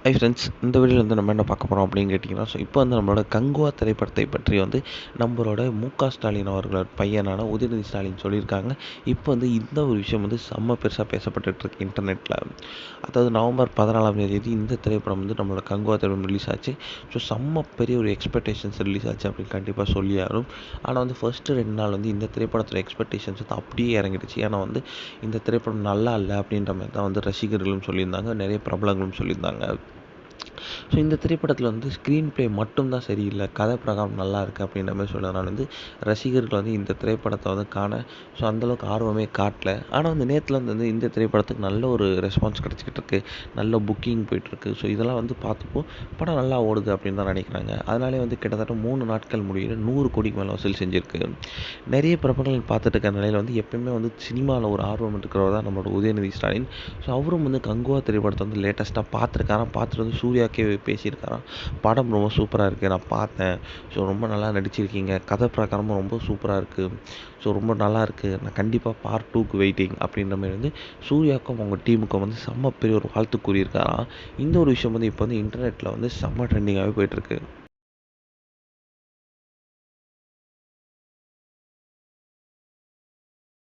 Hi friends, இந்த வீடியோவில் வந்து நம்ம என்ன பார்க்க போகிறோம் அப்படின்னு கேட்டிங்கன்னா, இப்போ வந்து நம்மளோட கங்குவா திரைப்படத்தை பற்றி வந்து நம்மளோட ஸ்டாலின் அவர்களோட பையனான உதயநிதி ஸ்டாலின் சொல்லியிருக்காங்க. இப்போ வந்து இந்த ஒரு விஷயம் வந்து செம்ம பெருசாக பேசப்பட்டுட்டு இருக்கு இன்டர்நெட்டில். அதாவது நவம்பர் 14ஆம் தேதி இந்த திரைப்படம் வந்து நம்மளோட கங்குவா திரைப்படம் ரிலீஸ் ஆச்சு. செம்ம பெரிய ஒரு எக்ஸ்பெக்டேஷன்ஸ் ரிலீஸ் ஆச்சு அப்படின்னு கண்டிப்பாக சொல்லியாரும். ஆனால் வந்து ஃபர்ஸ்ட்டு 2 நாள் வந்து இந்த திரைப்படத்தோட எக்ஸ்பெக்டேஷன்ஸ் வந்து அப்படியே இறங்கிடுச்சு. ஏன்னா வந்து இந்த திரைப்படம் நல்லா இல்லை அப்படின்ற மாதிரி தான் வந்து ரசிகர்களும் சொல்லியிருந்தாங்க, நிறைய பிரபலங்களும் சொல்லியிருந்தாங்க. இந்த திரைப்படத்தில் வந்து ஸ்க்ரீன் ப்ளே மட்டும் தான் சரியில்லை, கதை பிரகாரம் நல்லா இருக்குது அப்படின்ற மாதிரி சொல்கிறதுனால வந்து ரசிகர்கள் வந்து இந்த திரைப்படத்தை வந்து காண அந்தளவுக்கு ஆர்வமே காட்டல. ஆனால் வந்து நேற்றுலேருந்து வந்து இந்த திரைப்படத்துக்கு நல்ல ஒரு ரெஸ்பான்ஸ் கிடச்சிக்கிட்டு இருக்குது, நல்ல புக்கிங் போயிட்டுருக்கு. இதெல்லாம் வந்து பார்த்தப்போ படம் நல்லா ஓடுது அப்படின்னு தான் நினைக்கிறாங்க. அதனாலே வந்து கிட்டத்தட்ட 3 நாட்கள் முடியல 100 கோடிக்கு மேலே வசூல் செஞ்சுருக்கு. நிறைய பிரபலங்கள் பார்த்துட்டு இருக்க நிலையில் வந்து எப்பயுமே வந்து சினிமாவில் ஒரு ஆர்வம் இருக்கிறவர் தான் நம்மளோட உதயநிதி ஸ்டாலின். அவரும் வந்து கங்குவா திரைப்படத்தை வந்து லேட்டஸ்ட்டாக பார்த்துருக்காராம். பார்த்துட்டு வந்து சூர்யாக்கே பேசியிருக்காராம். படம் ரொம்ப சூப்பராக இருக்குது, நான் பார்த்தேன். ரொம்ப நல்லா நடிச்சிருக்கீங்க, கதை பிரகாரமும் ரொம்ப சூப்பராக இருக்குது. ரொம்ப நல்லா இருக்குது, நான் கண்டிப்பாக பார்ட் 2க்கு வெயிட்டிங் அப்படின்ற மாதிரி வந்து சூர்யாவுக்கும் அவங்க டீமுக்கும் வந்து செம்ம பெரிய ஒரு வாழ்த்து கூறியிருக்காராம். இந்த ஒரு விஷயம் வந்து இப்போ வந்து இன்டர்நெட்டில் வந்து செம்ம ட்ரெண்டிங்காகவே போயிட்டுருக்கு.